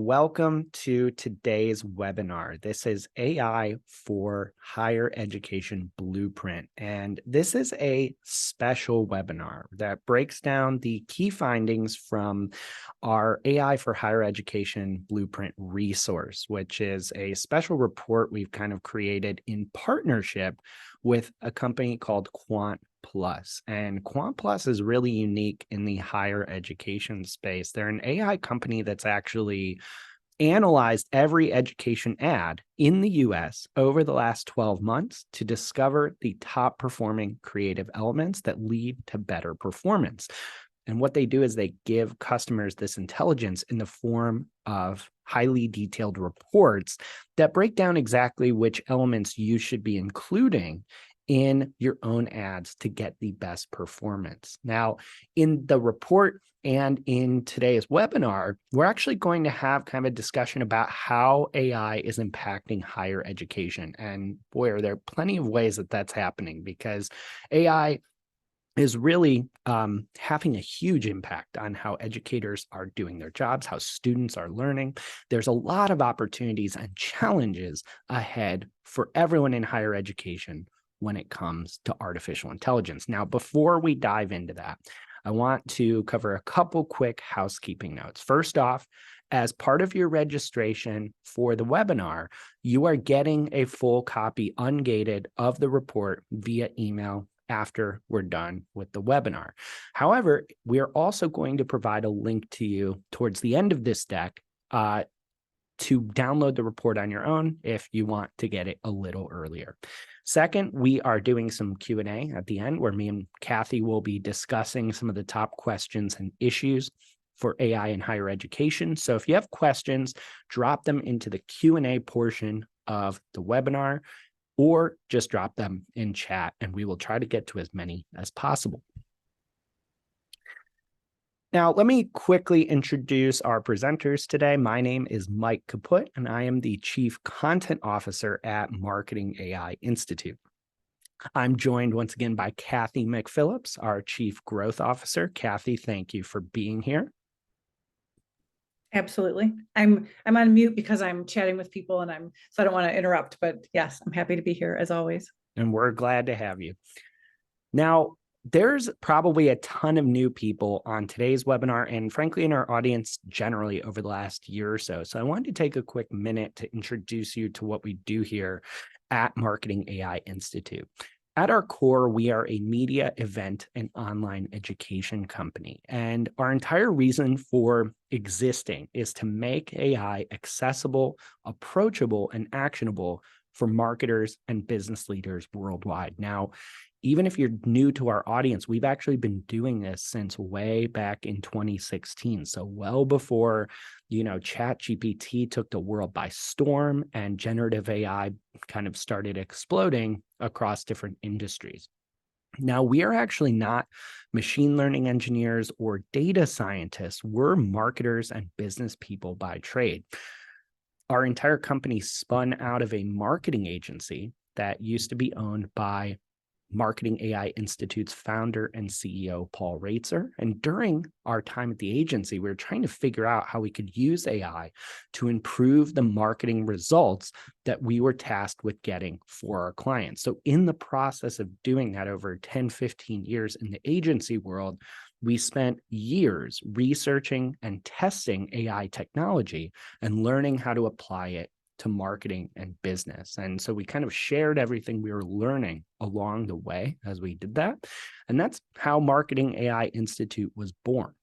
Welcome to today's webinar. This is AI for Higher Education Blueprint. And this is a special webinar that breaks down the key findings from our AI for Higher Education Blueprint resource, which is a special report we've kind of created in partnership with a company called QuantPlus. And QuantPlus is really unique in the higher education space. They're an AI company that's actually analyzed every education ad in the US over the last 12 months to discover the top performing creative elements that lead to better performance. And what they do is they give customers this intelligence in the form of highly detailed reports that break down exactly which elements you should be including in your own ads to get the best performance. Now, in the report and in today's webinar, we're actually going to have kind of a discussion about how AI is impacting higher education. And boy, are there plenty of ways that that's happening, because AI is really having a huge impact on how educators are doing their jobs, how students are learning. There's a lot of opportunities and challenges ahead for everyone in higher education when it comes to artificial intelligence. Now, before we dive into that, I want to cover a couple quick housekeeping notes. First off, as part of your registration for the webinar, you are getting a full copy ungated of the report via email after we're done with the webinar. However, we are also going to provide a link to you towards the end of this deck to download the report on your own if you want to get it a little earlier. Second, we are doing some Q&A at the end where me and Kathy will be discussing some of the top questions and issues for AI in higher education. So if you have questions, drop them into the Q&A portion of the webinar, or just drop them in chat and we will try to get to as many as possible. Now, let me quickly introduce our presenters today. My name is Mike Kaput, and I am the Chief Content Officer at Marketing AI Institute. I'm joined once again by Kathy McPhillips, our Chief Growth Officer. Kathy, thank you for being here. Absolutely. I'm on mute because I'm chatting with people so I don't want to interrupt, but yes, I'm happy to be here as always. And we're glad to have you. Now, there's probably a ton of new people on today's webinar and frankly in our audience generally over the last year or so. So I wanted to take a quick minute to introduce you to what we do here at Marketing AI Institute. At our core, we are a media, event, and online education company. And our entire reason for existing is to make AI accessible, approachable, and actionable for marketers and business leaders worldwide. Now, even if you're new to our audience, we've actually been doing this since way back in 2016. So well before, ChatGPT took the world by storm and generative AI kind of started exploding across different industries. Now, we are actually not machine learning engineers or data scientists. We're marketers and business people by trade. Our entire company spun out of a marketing agency that used to be owned by Marketing AI Institute's founder and CEO, Paul Raitzer. And during our time at the agency, we were trying to figure out how we could use AI to improve the marketing results that we were tasked with getting for our clients. So in the process of doing that over 10, 15 years in the agency world, we spent years researching and testing AI technology and learning how to apply it to marketing and business. And so we kind of shared everything we were learning along the way as we did that. And that's how Marketing AI Institute was born.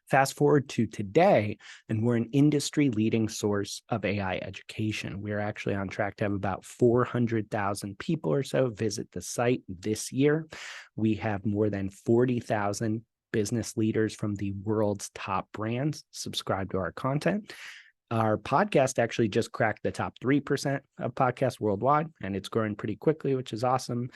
Fast forward to today, and we're an industry-leading source of AI education. We're actually on track to have about 400,000 people or so visit the site this year. We have more than 40,000 business leaders from the world's top brands subscribe to our content. Our podcast actually just cracked the top 3% of podcasts worldwide, and it's growing pretty quickly, which is awesome.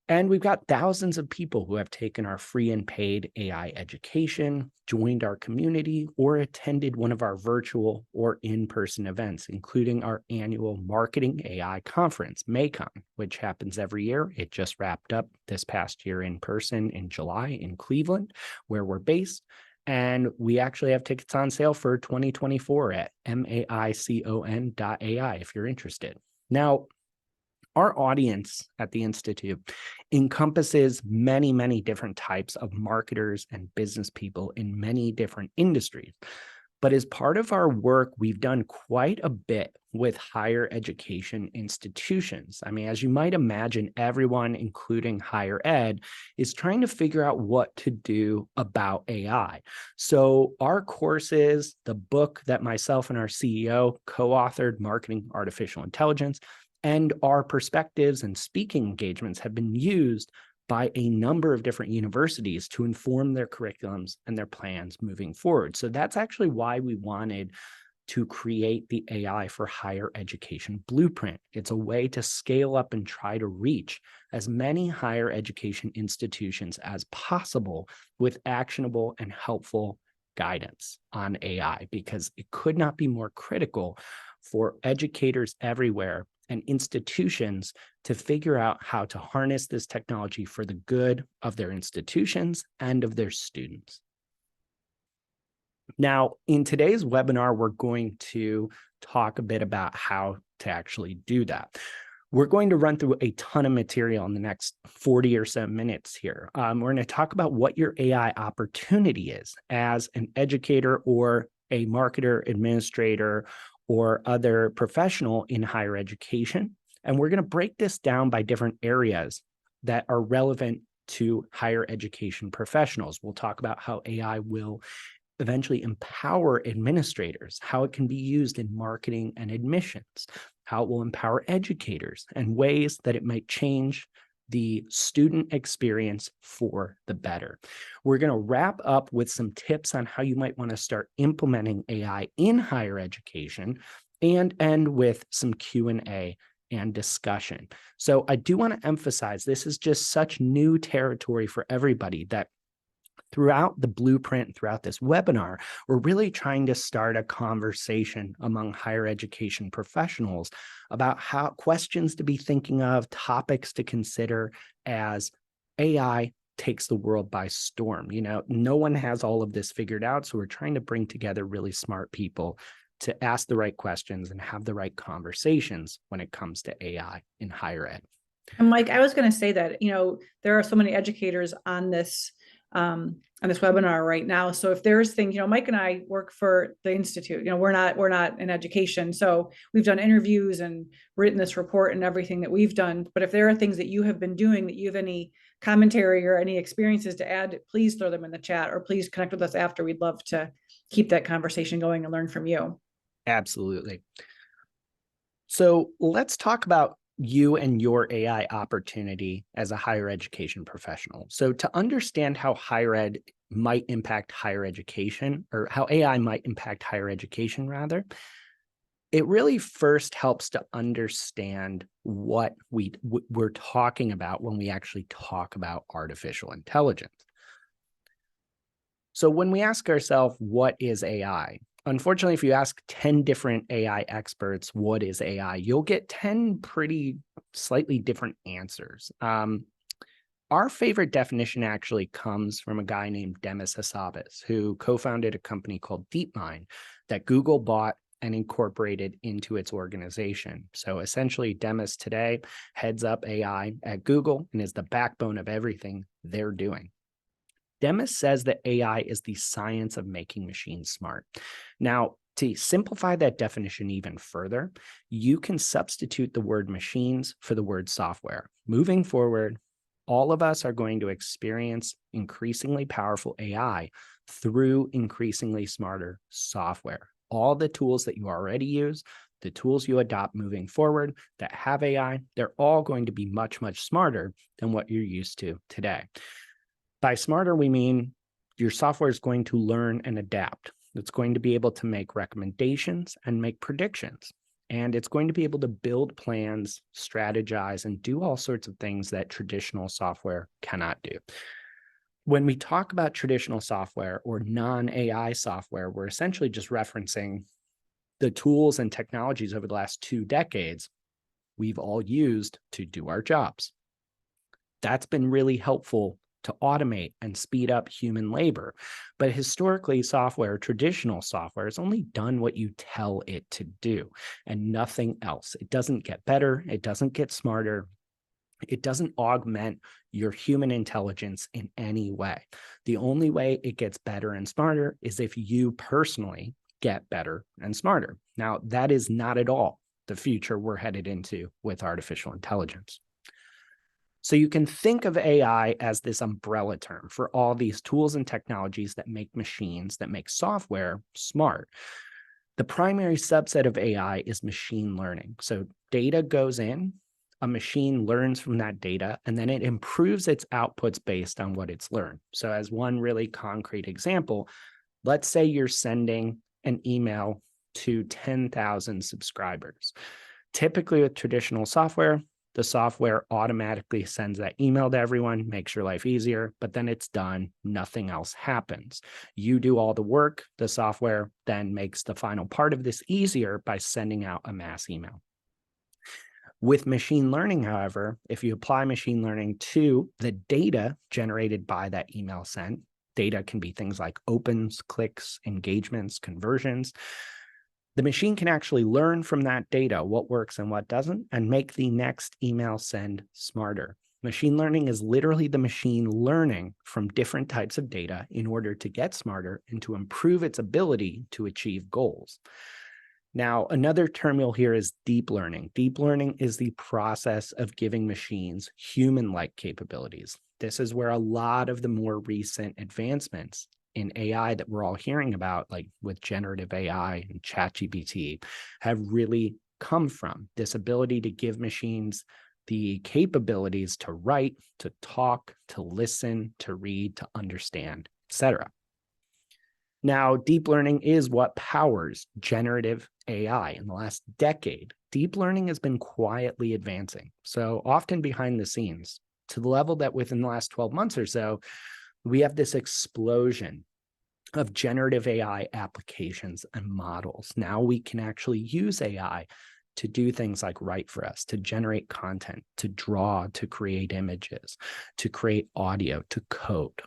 And we've got thousands of people who have taken our free and paid AI education, joined our community, or attended one of our virtual or in-person events, including our annual Marketing AI Conference, MACON, which happens every year. It just wrapped up this past year in person in July in Cleveland, where we're based. And we actually have tickets on sale for 2024 at maicon.ai if you're interested. Now, our audience at the Institute encompasses many, many different types of marketers and business people in many different industries. But as part of our work, we've done quite a bit with higher education institutions. I mean, as you might imagine, everyone, including higher ed, is trying to figure out what to do about AI. So our courses, the book that myself and our CEO co-authored, Marketing Artificial Intelligence, and our perspectives and speaking engagements have been used by a number of different universities to inform their curriculums and their plans moving forward. So that's actually why we wanted to create the AI for Higher Education Blueprint. It's a way to scale up and try to reach as many higher education institutions as possible with actionable and helpful guidance on AI, because it could not be more critical for educators everywhere and institutions to figure out how to harness this technology for the good of their institutions and of their students. Now, in today's webinar, we're going to talk a bit about how to actually do that. We're going to run through a ton of material in the next 40 or so minutes here. We're going to talk about what your AI opportunity is as an educator or a marketer, administrator, or other professional in higher education. And we're going to break this down by different areas that are relevant to higher education professionals. We'll talk about how AI will eventually empower administrators, how it can be used in marketing and admissions, how it will empower educators, and ways that it might change the student experience for the better. We're going to wrap up with some tips on how you might want to start implementing AI in higher education, and end with some Q&A and discussion. So I do want to emphasize this is just such new territory for everybody that throughout the blueprint, throughout this webinar, we're really trying to start a conversation among higher education professionals about how questions to be thinking of, topics to consider as AI takes the world by storm. You know, no one has all of this figured out, so we're trying to bring together really smart people to ask the right questions and have the right conversations when it comes to AI in higher ed. And Mike, I was going to say that, there are so many educators on this webinar right now. So if there's things, Mike and I work for the Institute, we're not in education. So we've done interviews and written this report and everything that we've done. But if there are things that you have been doing that you have any commentary or any experiences to add, please throw them in the chat, or please connect with us after. We'd love to keep that conversation going and learn from you. Absolutely. So let's talk about you and your AI opportunity as a higher education professional. So to understand how higher ed might impact higher education, or how AI might impact higher education rather, it really first helps to understand what we're talking about when we actually talk about artificial intelligence. So when we ask ourselves, what is AI? Unfortunately, if you ask 10 different AI experts, what is AI, you'll get 10 pretty slightly different answers. Our favorite definition actually comes from a guy named Demis Hassabis, who co-founded a company called DeepMind that Google bought and incorporated into its organization. So essentially, Demis today heads up AI at Google and is the backbone of everything they're doing. Demis says that AI is the science of making machines smart. Now, to simplify that definition even further, you can substitute the word machines for the word software. Moving forward, all of us are going to experience increasingly powerful AI through increasingly smarter software. All the tools that you already use, the tools you adopt moving forward that have AI, they're all going to be much, much smarter than what you're used to today. By smarter, we mean your software is going to learn and adapt. It's going to be able to make recommendations and make predictions. And it's going to be able to build plans, strategize, and do all sorts of things that traditional software cannot do. When we talk about traditional software or non-AI software, we're essentially just referencing the tools and technologies over the last 2 decades we've all used to do our jobs. That's been really helpful to automate and speed up human labor. But historically, traditional software, has only done what you tell it to do and nothing else. It doesn't get better. It doesn't get smarter. It doesn't augment your human intelligence in any way. The only way it gets better and smarter is if you personally get better and smarter. Now, that is not at all the future we're headed into with artificial intelligence. So you can think of AI as this umbrella term for all these tools and technologies that make machines, that make software smart. The primary subset of AI is machine learning. So data goes in, a machine learns from that data, and then it improves its outputs based on what it's learned. So as one really concrete example, let's say you're sending an email to 10,000 subscribers. Typically with traditional software, the software automatically sends that email to everyone, makes your life easier, but then it's done. Nothing else happens. You do all the work. The software then makes the final part of this easier by sending out a mass email. With machine learning, however, if you apply machine learning to the data generated by that email sent, data can be things like opens, clicks, engagements, conversions. The machine can actually learn from that data what works and what doesn't, and make the next email send smarter. Machine learning is literally the machine learning from different types of data in order to get smarter and to improve its ability to achieve goals. Now, another term you'll hear is deep learning. Deep learning is the process of giving machines human-like capabilities. This is where a lot of the more recent advancements in AI that we're all hearing about, like with generative AI and ChatGPT, have really come from. This ability to give machines the capabilities to write, to talk, to listen, to read, to understand, etc. Now, deep learning is what powers generative AI. In the last decade, deep learning has been quietly advancing, so often behind the scenes, to the level that within the last 12 months or so, we have this explosion of generative AI applications and models. Now we can actually use AI to do things like write for us, to generate content, to draw, to create images, to create audio, to code.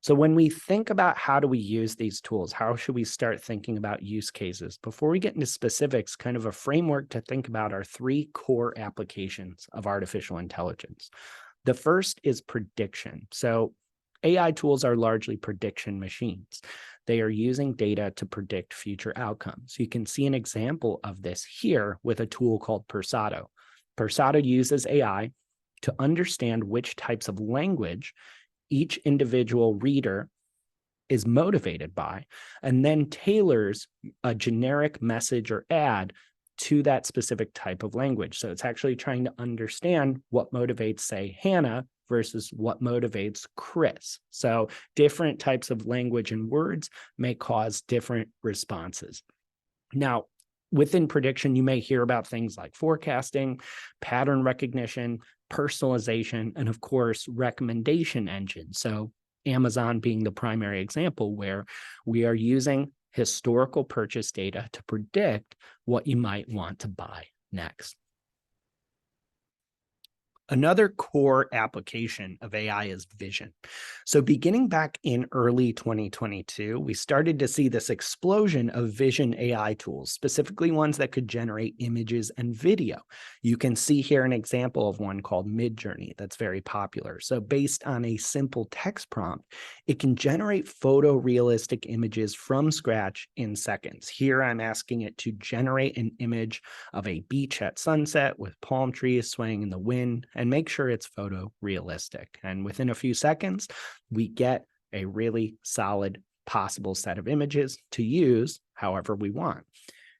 So when we think about how do we use these tools, how should we start thinking about use cases? Before we get into specifics, kind of a framework to think about our three core applications of artificial intelligence. The first is prediction. So AI tools are largely prediction machines. They are using data to predict future outcomes. You can see an example of this here with a tool called Persado. Persado uses AI to understand which types of language each individual reader is motivated by, and then tailors a generic message or ad to that specific type of language. So it's actually trying to understand what motivates, say, Hannah versus what motivates Chris. So different types of language and words may cause different responses. Now, within prediction, you may hear about things like forecasting, pattern recognition, personalization, and of course, recommendation engines. So Amazon being the primary example where we are using historical purchase data to predict what you might want to buy next. Another core application of AI is vision. So beginning back in early 2022, we started to see this explosion of vision AI tools, specifically ones that could generate images and video. You can see here an example of one called Midjourney that's very popular. So based on a simple text prompt, it can generate photorealistic images from scratch in seconds. Here I'm asking it to generate an image of a beach at sunset with palm trees swaying in the wind, and make sure it's photorealistic. And within a few seconds, we get a really solid possible set of images to use however we want.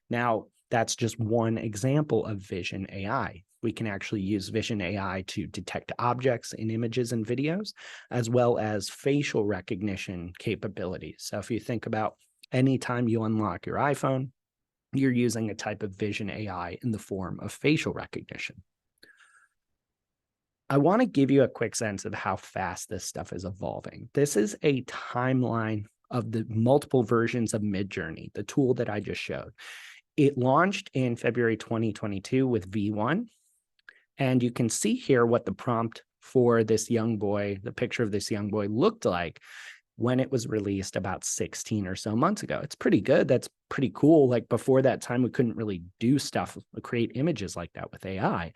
Now, that's just one example of vision AI. We can actually use vision AI to detect objects in images and videos, as well as facial recognition capabilities. So if you think about anytime you unlock your iPhone, you're using a type of vision AI in the form of facial recognition. I want to give you a quick sense of how fast this stuff is evolving. This is a timeline of the multiple versions of Midjourney, the tool that I just showed. It launched in February 2022 with V1, and you can see here what the prompt for this young boy, the picture of this young boy looked like when it was released about 16 or so months ago. It's pretty good. That's pretty cool. Like before that time, we couldn't really do stuff, create images like that with AI.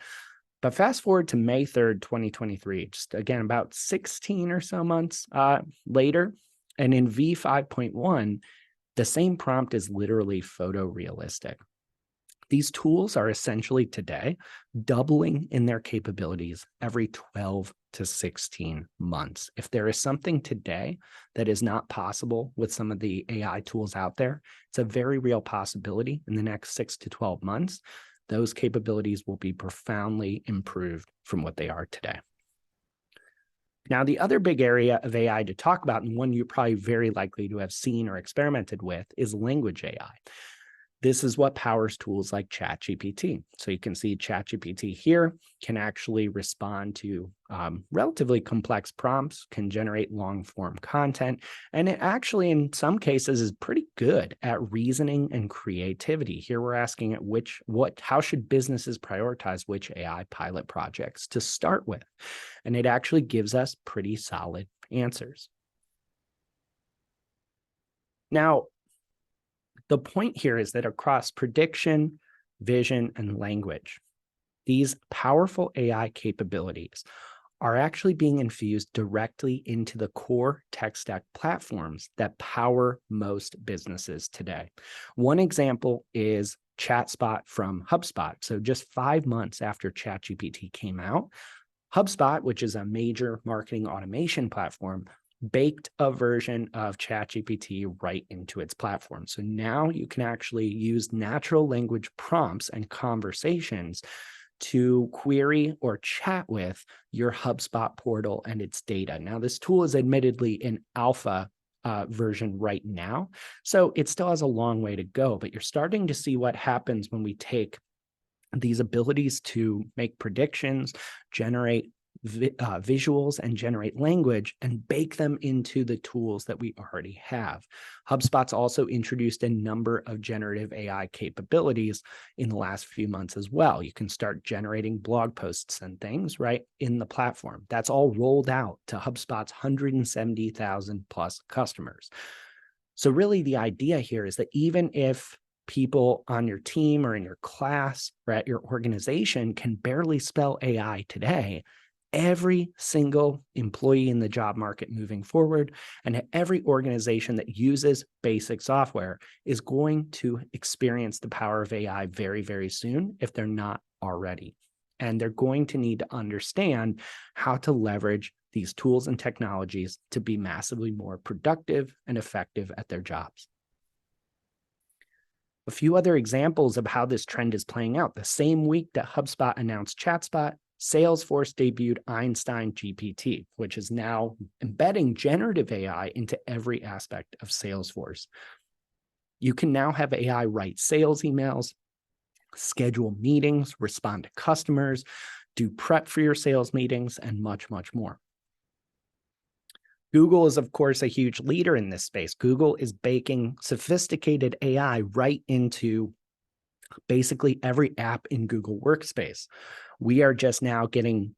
But fast forward to May 3rd, 2023, just again, about 16 or so months later. And in V5.1, the same prompt is literally photorealistic. These tools are essentially today doubling in their capabilities every 12 to 16 months. If there is something today that is not possible with some of the AI tools out there, it's a very real possibility in the next 6 to 12 months. Those capabilities will be profoundly improved from what they are today. Now, the other big area of AI to talk about, and one you're probably very likely to have seen or experimented with, is language AI. This is what powers tools like ChatGPT. So you can see ChatGPT here can actually respond to relatively complex prompts, can generate long form content, and it actually in some cases is pretty good at reasoning and creativity. Here we're asking it how should businesses prioritize which AI pilot projects to start with? And it actually gives us pretty solid answers. Now, the point here is that across prediction, vision, and language, these powerful AI capabilities are actually being infused directly into the core tech stack platforms that power most businesses today. One example is ChatSpot from HubSpot. So just 5 months after ChatGPT came out, HubSpot, which is a major marketing automation platform, baked a version of ChatGPT right into its platform. So now you can actually use natural language prompts and conversations to query or chat with your HubSpot portal and its data. Now, this tool is admittedly in alpha version right now, so it still has a long way to go, but you're starting to see what happens when we take these abilities to make predictions, generate visuals, and generate language and bake them into the tools that we already have. HubSpot's also introduced a number of generative AI capabilities in the last few months as well. You can start generating blog posts and things right in the platform. That's all rolled out to HubSpot's 170,000 plus customers. So really the idea here is that even if people on your team or in your class or at your organization can barely spell AI today, every single employee in the job market moving forward and every organization that uses basic software is going to experience the power of AI very, very soon if they're not already. And they're going to need to understand how to leverage these tools and technologies to be massively more productive and effective at their jobs. A few other examples of how this trend is playing out. The same week that HubSpot announced ChatSpot, Salesforce debuted Einstein GPT, which is now embedding generative AI into every aspect of Salesforce. You can now have AI write sales emails, schedule meetings, respond to customers, do prep for your sales meetings, and much, much more. Google is, of course, a huge leader in this space. Google is baking sophisticated AI right into basically every app in Google Workspace. We are just now getting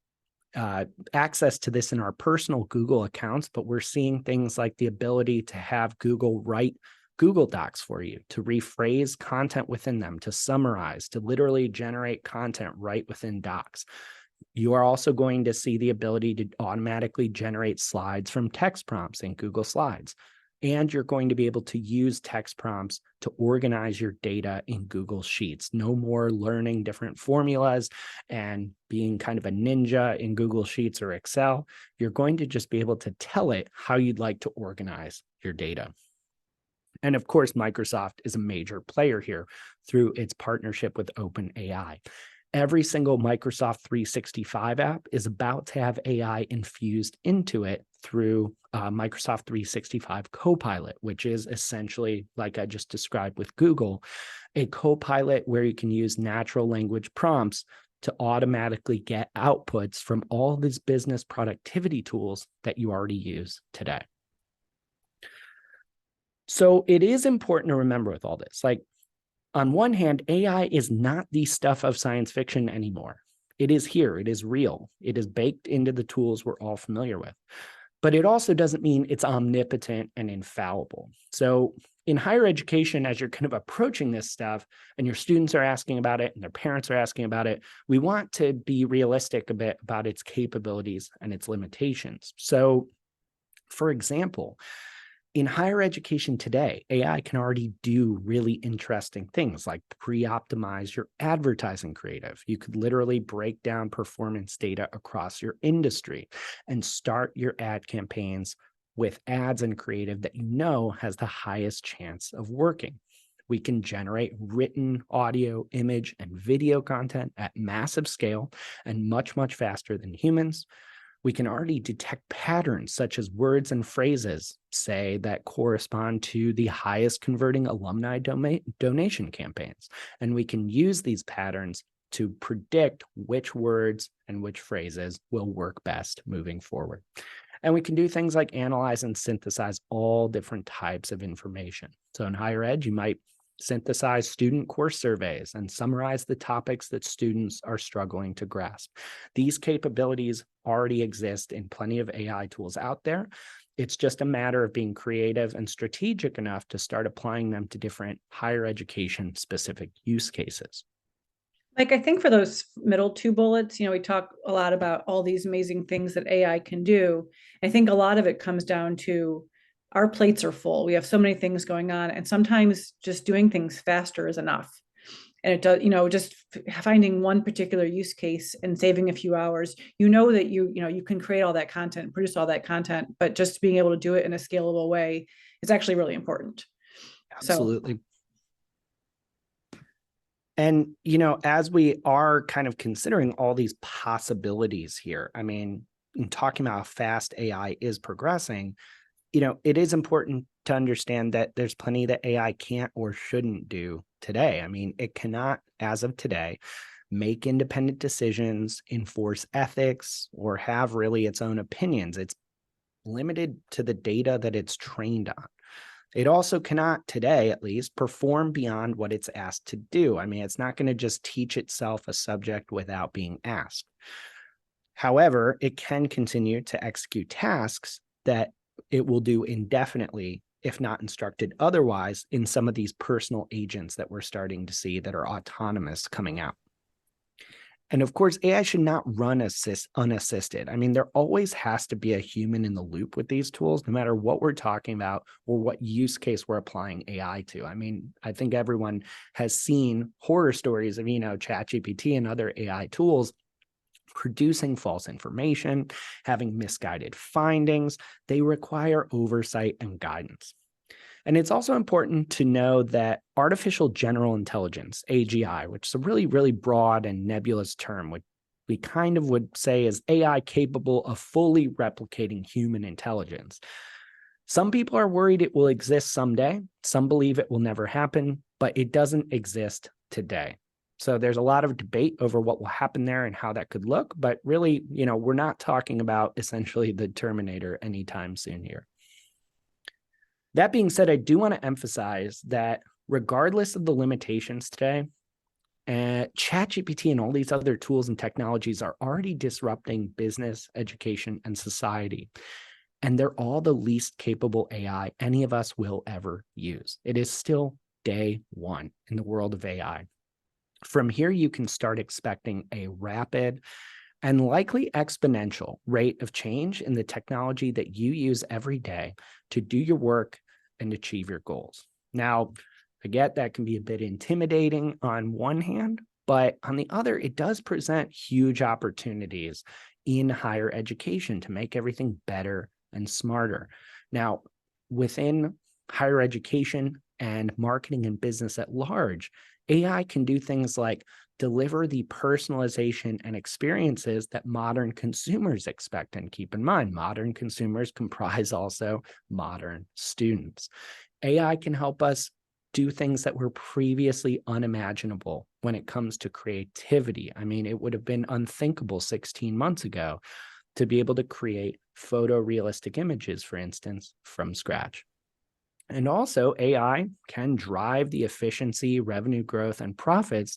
access to this in our personal Google accounts, but we're seeing things like the ability to have Google write Google Docs for you, to rephrase content within them, to summarize, to literally generate content right within Docs. You are also going to see the ability to automatically generate slides from text prompts in Google Slides. And you're going to be able to use text prompts to organize your data in Google Sheets. No more learning different formulas and being kind of a ninja in Google Sheets or Excel. You're going to just be able to tell it how you'd like to organize your data. And of course, Microsoft is a major player here through its partnership with OpenAI. Every single Microsoft 365 app is about to have AI infused into it through Microsoft 365 Copilot, which is essentially, like I just described with Google, a Copilot where you can use natural language prompts to automatically get outputs from all these business productivity tools that you already use today. So it is important to remember with all this, like, on one hand, AI is not the stuff of science fiction anymore. It is here, it is real, it is baked into the tools we're all familiar with. But it also doesn't mean it's omnipotent and infallible. So in higher education, as you're kind of approaching this stuff and your students are asking about it and their parents are asking about it, we want to be realistic a bit about its capabilities and its limitations. So for example, in higher education today, AI can already do really interesting things like pre-optimize your advertising creative. You could literally break down performance data across your industry and start your ad campaigns with ads and creative that you know has the highest chance of working. We can generate written audio, image, and video content at massive scale and much, much faster than humans. We can already detect patterns such as words and phrases, say, that correspond to the highest converting alumni donation campaigns. And we can use these patterns to predict which words and which phrases will work best moving forward. And we can do things like analyze and synthesize all different types of information. So in higher ed, you might synthesize student course surveys and summarize the topics that students are struggling to grasp. These capabilities already exist in plenty of AI tools out there. It's just a matter of being creative and strategic enough to start applying them to different higher education specific use cases. Like, I think for those middle two bullets, we talk a lot about all these amazing things that AI can do. I think a lot of it comes down to our plates are full. We have so many things going on, and sometimes just doing things faster is enough. And it does, just finding one particular use case and saving a few hours, that you can create all that content, produce all that content, but just being able to do it in a scalable way is actually really important. Absolutely. And, as we are kind of considering all these possibilities here, I mean, in talking about how fast AI is progressing, it is important to understand that there's plenty that AI can't or shouldn't do today. I mean, it cannot, as of today, make independent decisions, enforce ethics, or have really its own opinions. It's limited to the data that it's trained on. It also cannot today, at least, perform beyond what it's asked to do. I mean, it's not going to just teach itself a subject without being asked. However, it can continue to execute tasks that it will do indefinitely, if not instructed otherwise, in some of these personal agents that we're starting to see that are autonomous coming out. And of course, AI should not run unassisted. I mean, there always has to be a human in the loop with these tools, no matter what we're talking about or what use case we're applying AI to. I mean, I think everyone has seen horror stories of, ChatGPT and other AI tools producing false information, having misguided findings. They require oversight and guidance. And it's also important to know that artificial general intelligence, AGI, which is a really, really broad and nebulous term, which we kind of would say is AI capable of fully replicating human intelligence. Some people are worried it will exist someday. Some believe it will never happen, but it doesn't exist today. So there's a lot of debate over what will happen there and how that could look. But really, we're not talking about essentially the Terminator anytime soon here. That being said, I do want to emphasize that regardless of the limitations today, ChatGPT and all these other tools and technologies are already disrupting business, education, and society. And they're all the least capable AI any of us will ever use. It is still day one in the world of AI. From here, you can start expecting a rapid and likely exponential rate of change in the technology that you use every day to do your work and achieve your goals. Now, I get that can be a bit intimidating on one hand, but on the other, it does present huge opportunities in higher education to make everything better and smarter. Now, within higher education and marketing and business at large, AI can do things like deliver the personalization and experiences that modern consumers expect. And keep in mind, modern consumers comprise also modern students. AI can help us do things that were previously unimaginable when it comes to creativity. I mean, it would have been unthinkable 16 months ago to be able to create photorealistic images, for instance, from scratch. And also, AI can drive the efficiency, revenue growth, and profits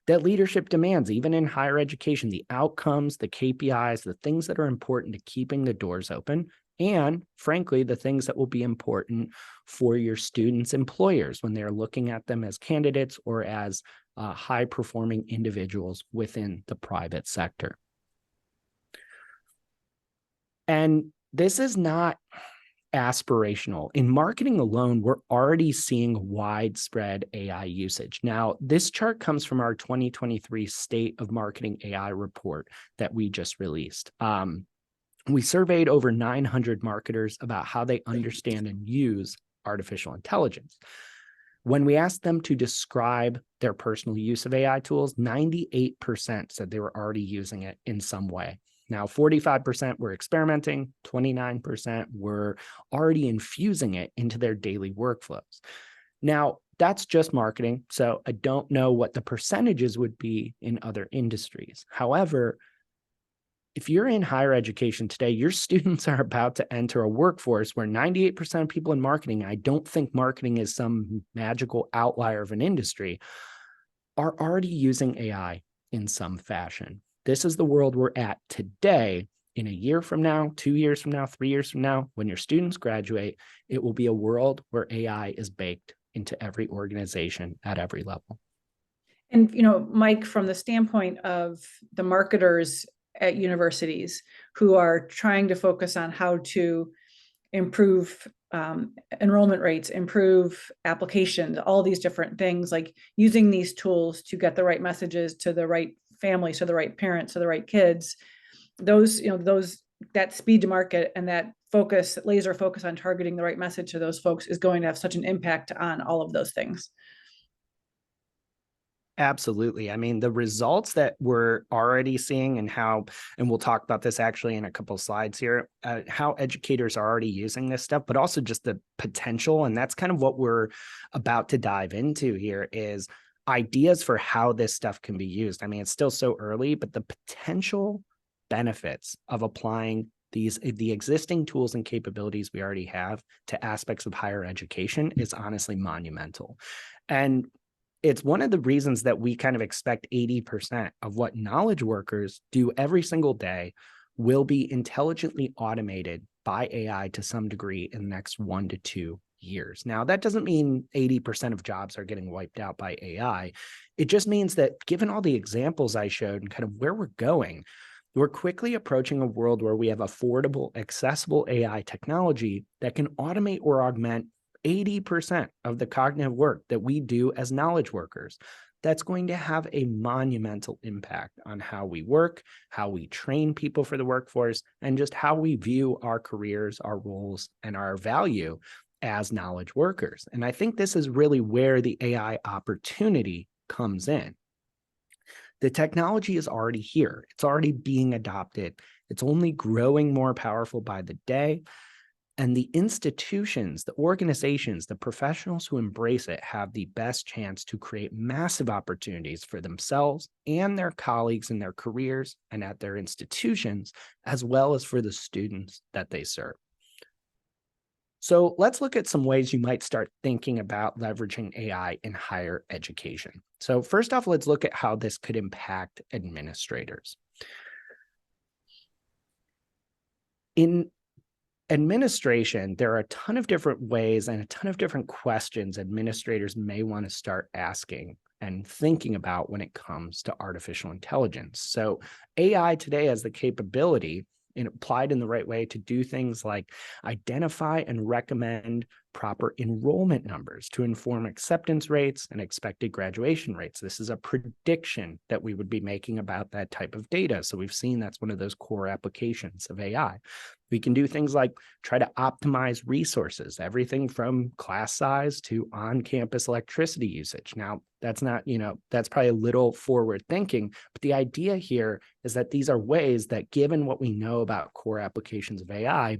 that leadership demands, even in higher education, the outcomes, the KPIs, the things that are important to keeping the doors open, and frankly, the things that will be important for your students' employers when they're looking at them as candidates or as high-performing individuals within the private sector. And this is not aspirational. In marketing alone, we're already seeing widespread AI usage. Now, this chart comes from our 2023 State of Marketing AI report that we just released. We surveyed over 900 marketers about how they understand and use artificial intelligence. When we asked them to describe their personal use of AI tools, 98% said they were already using it in some way. Now, 45% were experimenting, 29% were already infusing it into their daily workflows. Now, that's just marketing, so I don't know what the percentages would be in other industries. However, if you're in higher education today, your students are about to enter a workforce where 98% of people in marketing, I don't think marketing is some magical outlier of an industry, are already using AI in some fashion. This is the world we're at today. In a year from now, 2 years from now, 3 years from now, when your students graduate, it will be a world where AI is baked into every organization at every level. And, Mike, from the standpoint of the marketers at universities who are trying to focus on how to improve enrollment rates, improve applications, all these different things, like using these tools to get the right messages to the right families, to the right parents, to the right kids, that speed to market and that laser focus on targeting the right message to those folks is going to have such an impact on all of those things. Absolutely. I mean, the results that we're already seeing and we'll talk about this actually in a couple of slides here, how educators are already using this stuff, but also just the potential. And that's kind of what we're about to dive into here is ideas for how this stuff can be used. I mean, it's still so early, but the potential benefits of applying the existing tools and capabilities we already have to aspects of higher education is honestly monumental. And it's one of the reasons that we kind of expect 80% of what knowledge workers do every single day will be intelligently automated by AI to some degree in the next 1 to 2 years. Now, that doesn't mean 80% of jobs are getting wiped out by AI. It just means that given all the examples I showed and kind of where we're going, we're quickly approaching a world where we have affordable, accessible AI technology that can automate or augment 80% of the cognitive work that we do as knowledge workers. That's going to have a monumental impact on how we work, how we train people for the workforce, and just how we view our careers, our roles, and our value as knowledge workers. And I think this is really where the AI opportunity comes in. The technology is already here. It's already being adopted. It's only growing more powerful by the day. And the institutions, the organizations, the professionals who embrace it have the best chance to create massive opportunities for themselves and their colleagues in their careers and at their institutions, as well as for the students that they serve. So let's look at some ways you might start thinking about leveraging AI in higher education. So first off, let's look at how this could impact administrators. In administration, there are a ton of different ways and a ton of different questions administrators may want to start asking and thinking about when it comes to artificial intelligence. So AI today has the capability, applied in the right way, to do things like identify and recommend proper enrollment numbers to inform acceptance rates and expected graduation rates. This is a prediction that we would be making about that type of data. So we've seen that's one of those core applications of AI. We can do things like try to optimize resources, everything from class size to on-campus electricity usage. Now, that's not, that's probably a little forward thinking, but the idea here is that these are ways that, given what we know about core applications of AI,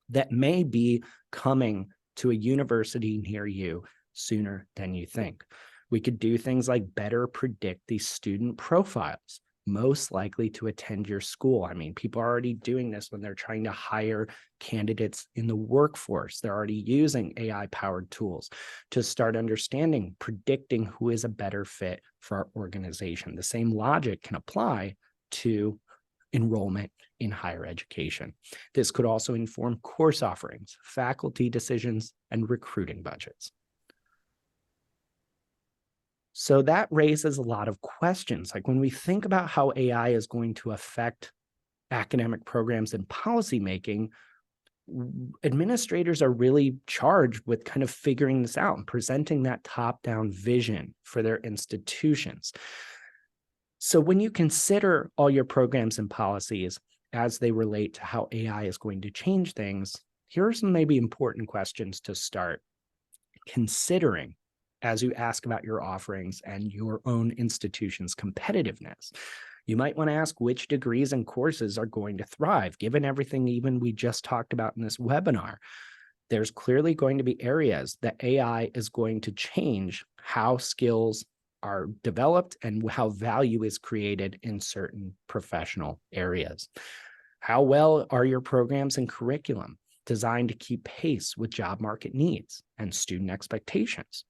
that may be coming to a university near you sooner than you think. We could do things like better predict these student profiles. most likely to attend your school. I mean, people are already doing this when they're trying to hire candidates in the workforce. They're already using AI-powered tools to start understanding, predicting who is a better fit for our organization. The same logic can apply to enrollment in higher education. This could also inform course offerings, faculty decisions, and recruiting budgets. So that raises a lot of questions. Like when we think about how AI is going to affect academic programs and policymaking, administrators are really charged with kind of figuring this out and presenting that top-down vision for their institutions. So when you consider all your programs and policies as they relate to how AI is going to change things, here are some maybe important questions to start considering as you ask about your offerings and your own institution's competitiveness. You might want to ask which degrees and courses are going to thrive, given everything even we just talked about in this webinar. There's clearly going to be areas that AI is going to change how skills are developed and how value is created in certain professional areas. How well are your programs and curriculum designed to keep pace with job market needs and student expectations?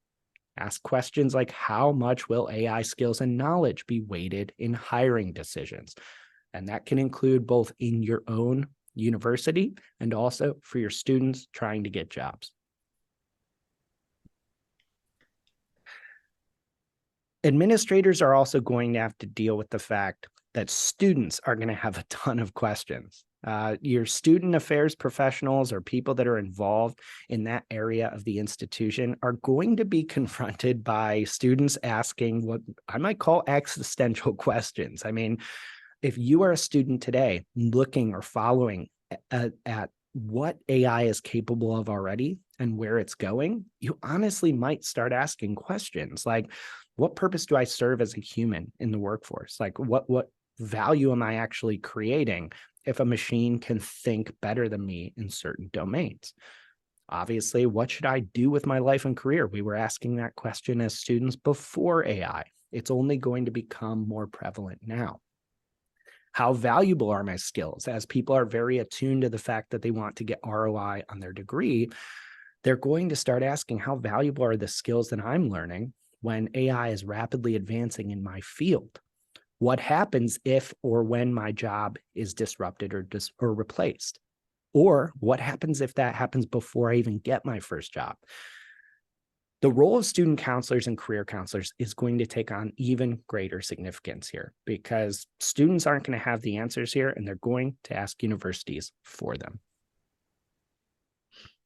Ask questions like, how much will AI skills and knowledge be weighted in hiring decisions? And that can include both in your own university and also for your students trying to get jobs. Administrators are also going to have to deal with the fact that students are going to have a ton of questions. Your student affairs professionals or people that are involved in that area of the institution are going to be confronted by students asking what I might call existential questions. I mean, if you are a student today looking or following at what AI is capable of already and where it's going, you honestly might start asking questions like, what purpose do I serve as a human in the workforce? Like, what value am I actually creating if a machine can think better than me in certain domains? Obviously, what should I do with my life and career? We were asking that question as students before AI. It's only going to become more prevalent now. How valuable are my skills? As people are very attuned to the fact that they want to get ROI on their degree, they're going to start asking, how valuable are the skills that I'm learning when AI is rapidly advancing in my field? What happens if or when my job is disrupted or replaced? Or what happens if that happens before I even get my first job? The role of student counselors and career counselors is going to take on even greater significance here because students aren't going to have the answers here and they're going to ask universities for them.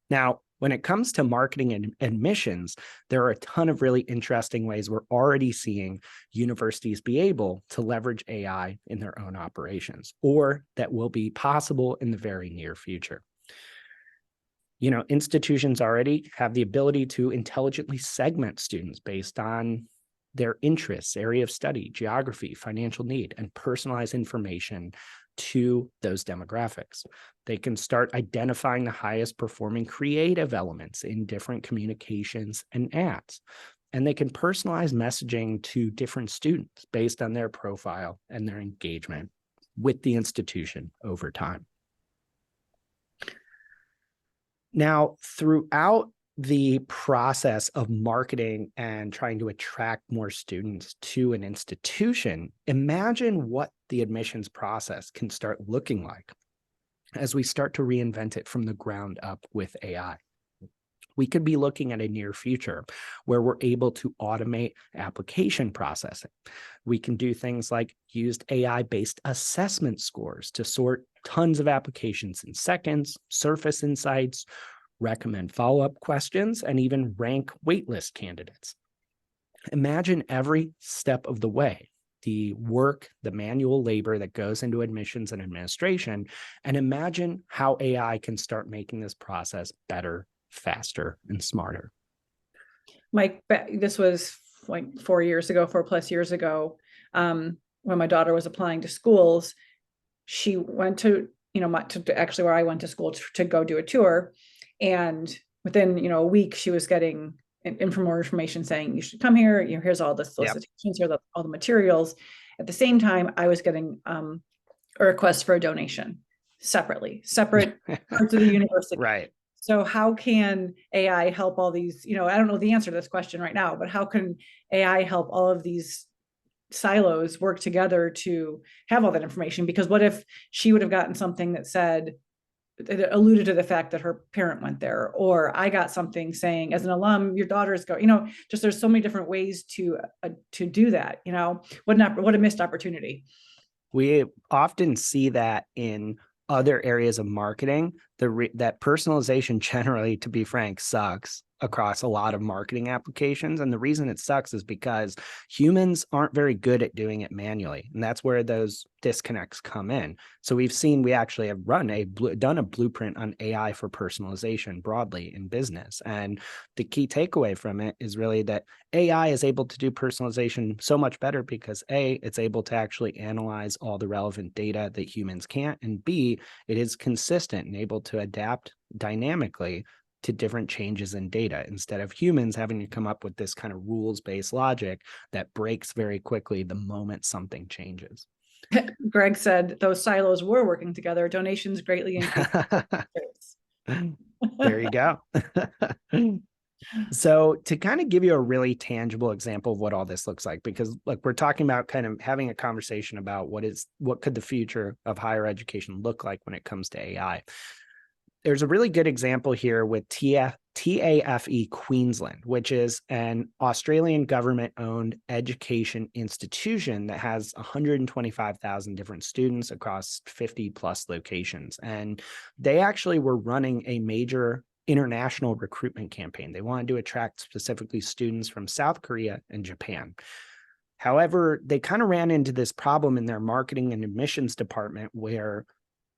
Now, when it comes to marketing and admissions, there are a ton of really interesting ways we're already seeing universities be able to leverage AI in their own operations, or that will be possible in the very near future. You know, institutions already have the ability to intelligently segment students based on their interests, area of study, geography, financial need, and personalize information to those demographics. They can start identifying the highest performing creative elements in different communications and ads. And they can personalize messaging to different students based on their profile and their engagement with the institution over time. Now, throughout the process of marketing and trying to attract more students to an institution, imagine what the admissions process can start looking like as we start to reinvent it from the ground up with AI. We could be looking at a near future where we're able to automate application processing. We can do things like used AI-based assessment scores to sort tons of applications in seconds, surface insights, recommend follow-up questions, and even rank waitlist candidates. Imagine every step of the way, the work, the manual labor that goes into admissions and administration, and imagine how AI can start making this process better, faster, and smarter. Mike, this was like 4+ years ago, when my daughter was applying to schools. She went to, to actually where I went to school to go do a tour. And within, a week, she was getting more information saying, you should come here. Here's all the solicitations, here's all the materials. At the same time, I was getting a request for a donation separate parts of the university. Right. So how can AI help all these, I don't know the answer to this question right now, but how can AI help all of these silos work together to have all that information? Because what if she would have gotten something that said, it alluded to the fact that her parent went there, or I got something saying, as an alum, your daughter's go, just there's so many different ways to do that. What a missed opportunity. We often see that in other areas of marketing, that personalization generally, to be frank, sucks across a lot of marketing applications. And the reason it sucks is because humans aren't very good at doing it manually. And that's where those disconnects come in. So we actually have done a blueprint on AI for personalization broadly in business. And the key takeaway from it is really that AI is able to do personalization so much better because A, it's able to actually analyze all the relevant data that humans can't, and B, it is consistent and able to adapt dynamically to different changes in data instead of humans having to come up with this kind of rules-based logic that breaks very quickly the moment something changes. Greg said those silos were working together. Donations greatly increased. There you go. So to kind of give you a really tangible example of what all this looks like, because we're talking about kind of having a conversation about what could the future of higher education look like when it comes to AI. There's a really good example here with TAFE Queensland, which is an Australian government-owned education institution that has 125,000 different students across 50 plus locations. And they actually were running a major international recruitment campaign. They wanted to attract specifically students from South Korea and Japan. However, they kind of ran into this problem in their marketing and admissions department where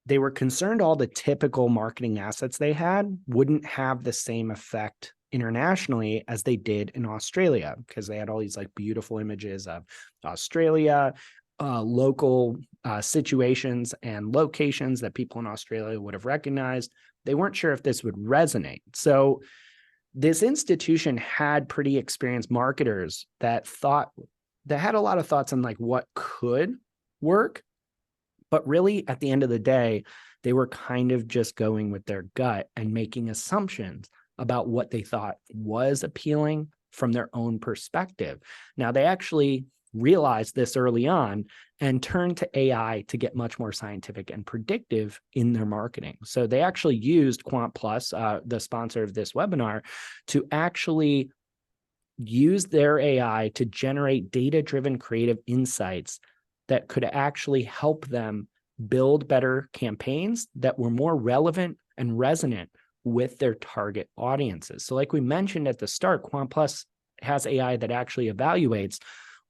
they were concerned all the typical marketing assets they had wouldn't have the same effect internationally as they did in Australia, because they had all these beautiful images of Australia, local situations and locations that people in Australia would have recognized. They weren't sure if this would resonate. So this institution had pretty experienced marketers that had a lot of thoughts on what could work. But really, at the end of the day, they were kind of just going with their gut and making assumptions about what they thought was appealing from their own perspective. Now, they actually realized this early on and turned to AI to get much more scientific and predictive in their marketing. So they actually used QuantPlus, the sponsor of this webinar, to actually use their AI to generate data-driven creative insights that could actually help them build better campaigns that were more relevant and resonant with their target audiences. So like we mentioned at the start, QuantPlus has AI that actually evaluates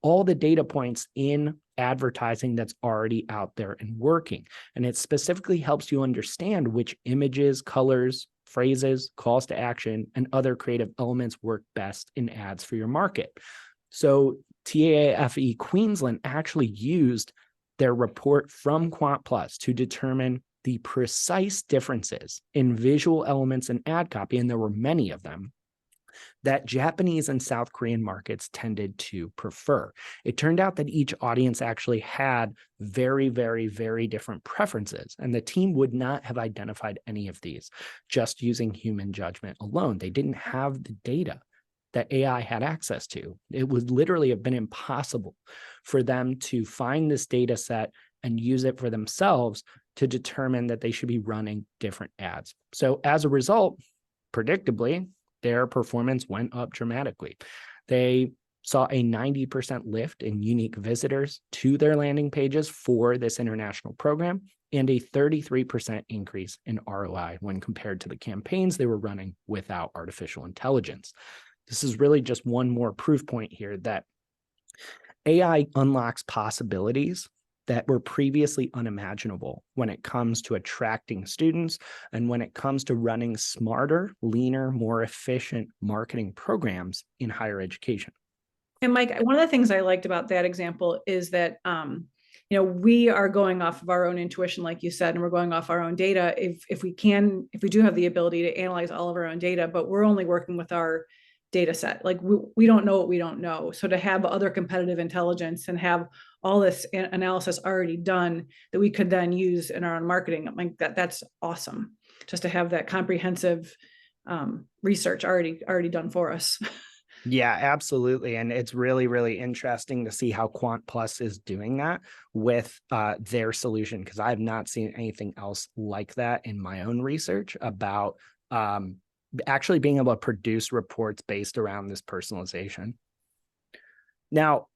all the data points in advertising that's already out there and working. And it specifically helps you understand which images, colors, phrases, calls to action, and other creative elements work best in ads for your market. So TAFE Queensland actually used their report from QuantPlus to determine the precise differences in visual elements and ad copy, and there were many of them, that Japanese and South Korean markets tended to prefer. It turned out that each audience actually had very, very, very different preferences, and the team would not have identified any of these just using human judgment alone. They didn't have the data that AI had access to. It would literally have been impossible for them to find this data set and use it for themselves to determine that they should be running different ads. So as a result, predictably, their performance went up dramatically. They saw a 90% lift in unique visitors to their landing pages for this international program and a 33% increase in ROI when compared to the campaigns they were running without artificial intelligence. This is really just one more proof point here that AI unlocks possibilities that were previously unimaginable when it comes to attracting students and when it comes to running smarter, leaner, more efficient marketing programs in higher education. And Mike, one of the things I liked about that example is that, we are going off of our own intuition, like you said, and we're going off our own data. If we do have the ability to analyze all of our own data, but we're only working with our data set. Like we don't know what we don't know. So to have other competitive intelligence and have all this analysis already done that we could then use in our own marketing, like that's awesome. Just to have that comprehensive research already done for us. Yeah, absolutely. And it's really, really interesting to see how QuantPlus is doing that with their solution, because I have not seen anything else like that in my own research about actually being able to produce reports based around this personalization. Now,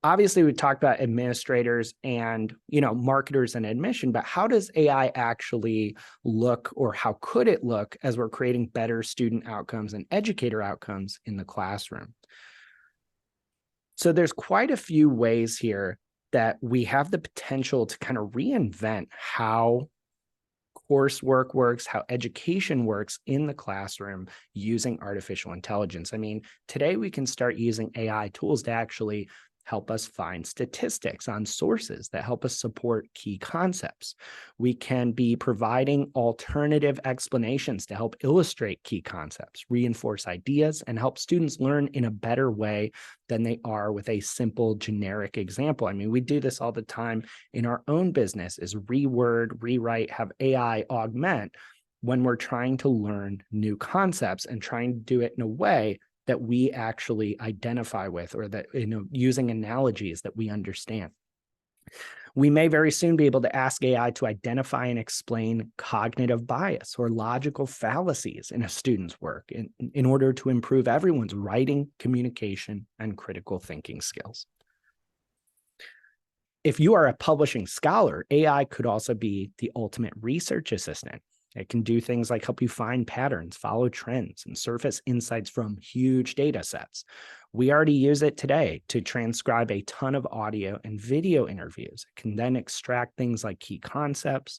obviously, we talked about administrators and marketers and admission, but how does AI actually look, or how could it look as we're creating better student outcomes and educator outcomes in the classroom? So there's quite a few ways here that we have the potential to kind of reinvent how coursework works, how education works in the classroom using artificial intelligence. I mean, today we can start using AI tools to actually help us find statistics on sources that help us support key concepts. We can be providing alternative explanations to help illustrate key concepts, reinforce ideas, and help students learn in a better way than they are with a simple generic example. I mean, we do this all the time in our own business, is reword, rewrite, have AI augment when we're trying to learn new concepts and trying to do it in a way that we actually identify with, or that, using analogies that we understand. We may very soon be able to ask AI to identify and explain cognitive bias or logical fallacies in a student's work in order to improve everyone's writing, communication, and critical thinking skills. If you are a publishing scholar, AI could also be the ultimate research assistant. It can do things like help you find patterns, follow trends, and surface insights from huge data sets. We already use it today to transcribe a ton of audio and video interviews. It can then extract things like key concepts,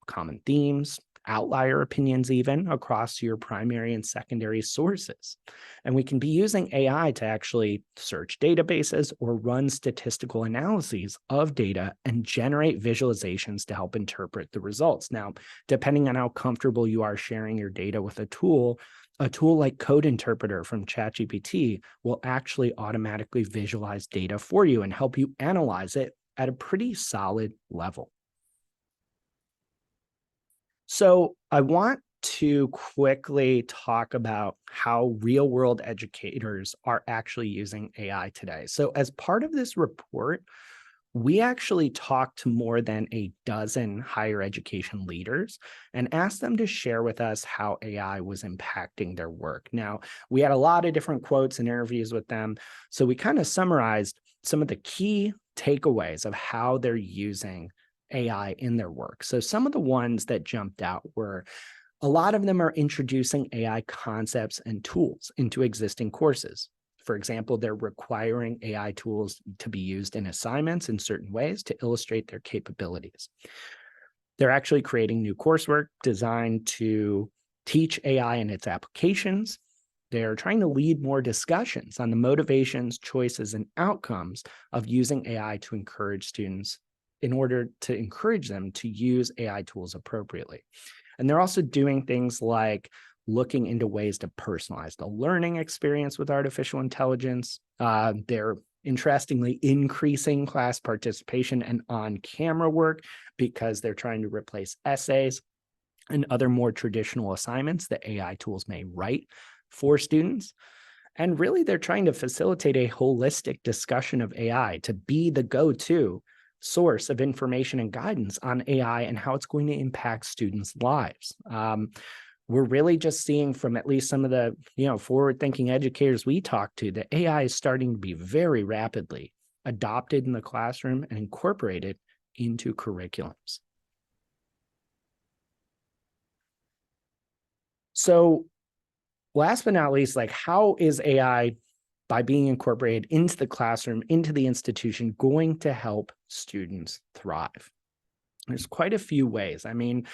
common themes, outlier opinions, even across your primary and secondary sources. And we can be using AI to actually search databases or run statistical analyses of data and generate visualizations to help interpret the results. Now, depending on how comfortable you are sharing your data with a tool like Code Interpreter from ChatGPT will actually automatically visualize data for you and help you analyze it at a pretty solid level. So I want to quickly talk about how real-world educators are actually using AI today. So as part of this report, we actually talked to more than a dozen higher education leaders and asked them to share with us how AI was impacting their work. Now, we had a lot of different quotes and interviews with them, so we kind of summarized some of the key takeaways of how they're using AI in their work. So some of the ones that jumped out were, a lot of them are introducing AI concepts and tools into existing courses. For example, they're requiring AI tools to be used in assignments in certain ways to illustrate their capabilities. They're actually creating new coursework designed to teach AI and its applications. They're trying to lead more discussions on the motivations, choices, and outcomes of using AI to encourage students, in order to encourage them to use AI tools appropriately. And they're also doing things like looking into ways to personalize the learning experience with artificial intelligence. They're interestingly increasing class participation and on-camera work because they're trying to replace essays and other more traditional assignments that AI tools may write for students. And really, they're trying to facilitate a holistic discussion of AI to be the go-to source of information and guidance on AI and how it's going to impact students' lives. We're really just seeing from at least some of the forward-thinking educators we talk to that AI is starting to be very rapidly adopted in the classroom and incorporated into curriculums. So last but not least, like, how is AI, by being incorporated into the classroom, into the institution, going to help students thrive? There's quite a few ways. I mean,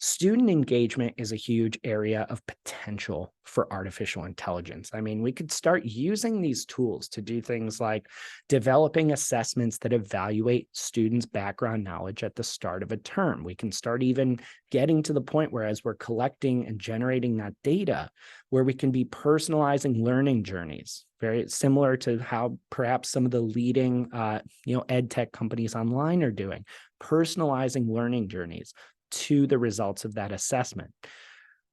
Student engagement is a huge area of potential for artificial intelligence. I mean, we could start using these tools to do things like developing assessments that evaluate students' background knowledge at the start of a term. We can start even getting to the point where, as we're collecting and generating that data, where we can be personalizing learning journeys, very similar to how perhaps some of the leading ed tech companies online are doing, personalizing learning journeys to the results of that assessment.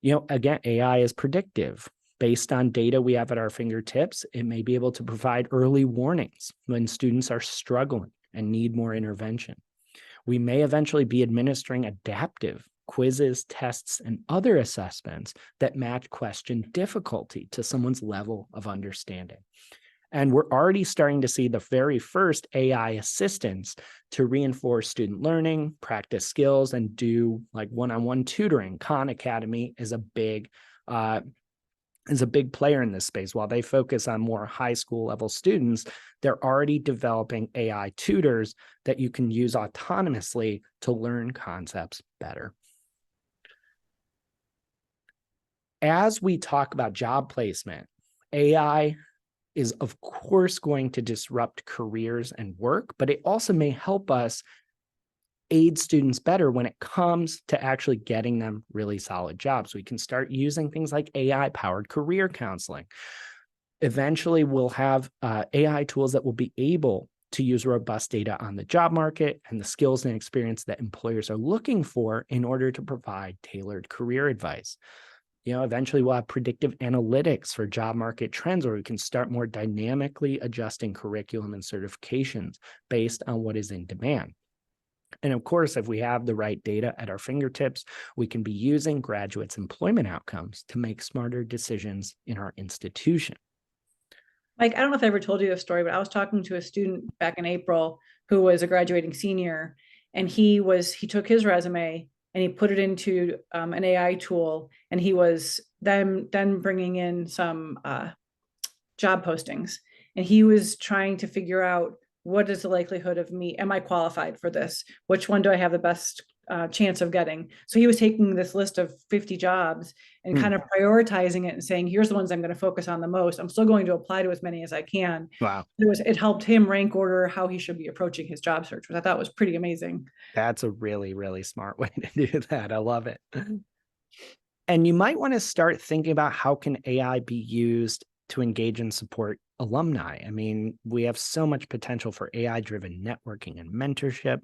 Again, AI is predictive. Based on data we have at our fingertips, it may be able to provide early warnings when students are struggling and need more intervention. We may eventually be administering adaptive quizzes, tests, and other assessments that match question difficulty to someone's level of understanding. And we're already starting to see the very first AI assistants to reinforce student learning, practice skills, and do like one-on-one tutoring. Khan Academy is a big player in this space. While they focus on more high school level students, they're already developing AI tutors that you can use autonomously to learn concepts better. As we talk about job placement, AI is of course going to disrupt careers and work, but it also may help us aid students better when it comes to actually getting them really solid jobs. We can start using things like AI-powered career counseling. Eventually, we'll have AI tools that will be able to use robust data on the job market and the skills and experience that employers are looking for in order to provide tailored career advice. Eventually we'll have predictive analytics for job market trends, where we can start more dynamically adjusting curriculum and certifications based on what is in demand. And of course, if we have the right data at our fingertips, we can be using graduates' employment outcomes to make smarter decisions in our institution. Mike, I don't know if I ever told you this story, but I was talking to a student back in April who was a graduating senior, and he took his resume and he put it into an AI tool, and he was then bringing in some job postings, and he was trying to figure out, what is the likelihood of me? Am I qualified for this? Which one do I have the best chance of getting? So he was taking this list of 50 jobs and kind of prioritizing it and saying, here's the ones I'm going to focus on the most. I'm still going to apply to as many as I can. Wow. It helped him rank order how he should be approaching his job search, which I thought was pretty amazing. That's a really, really smart way to do that. I love it. And you might want to start thinking about, how can AI be used to engage and support alumni? I mean, we have so much potential for AI-driven networking and mentorship,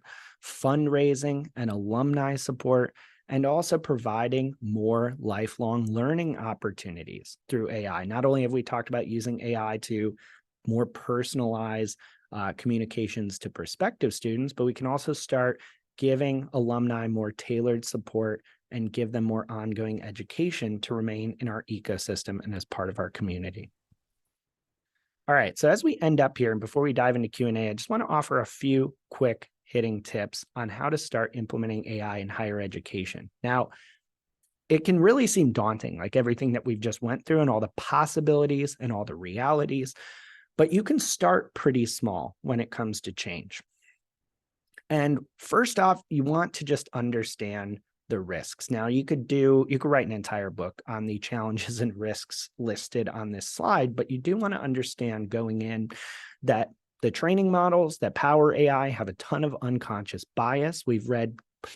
fundraising and alumni support, and also providing more lifelong learning opportunities through AI. Not only have we talked about using AI to more personalize communications to prospective students, but we can also start giving alumni more tailored support and give them more ongoing education to remain in our ecosystem and as part of our community. All right, so as we end up here, and before we dive into Q&A, I just want to offer a few quick hitting tips on how to start implementing AI in higher education. Now, it can really seem daunting, like everything that we've just went through and all the possibilities and all the realities, but you can start pretty small when it comes to change. And first off, you want to just understand the risks. Now, you could write an entire book on the challenges and risks listed on this slide, but you do want to understand going in that the training models that power AI have a ton of unconscious bias. We've read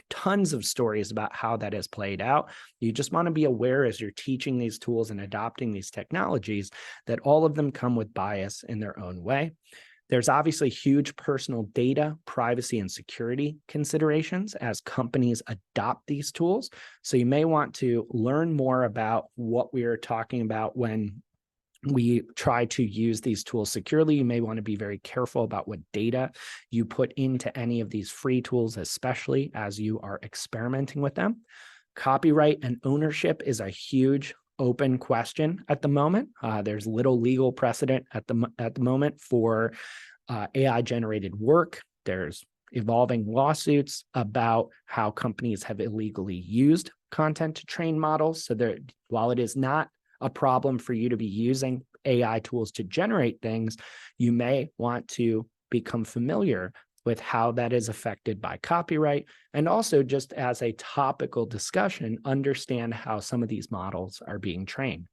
tons of stories about how that has played out. You just want to be aware, as you're teaching these tools and adopting these technologies, that all of them come with bias in their own way. There's obviously huge personal data, privacy, and security considerations as companies adopt these tools. So you may want to learn more about what we are talking about when we try to use these tools securely. You may want to be very careful about what data you put into any of these free tools, especially as you are experimenting with them. Copyright and ownership is a huge open question at the moment. There's little legal precedent at the moment for AI-generated work. There's evolving lawsuits about how companies have illegally used content to train models. So while it is not a problem for you to be using AI tools to generate things, you may want to become familiar with how that is affected by copyright, and also just as a topical discussion, understand how some of these models are being trained.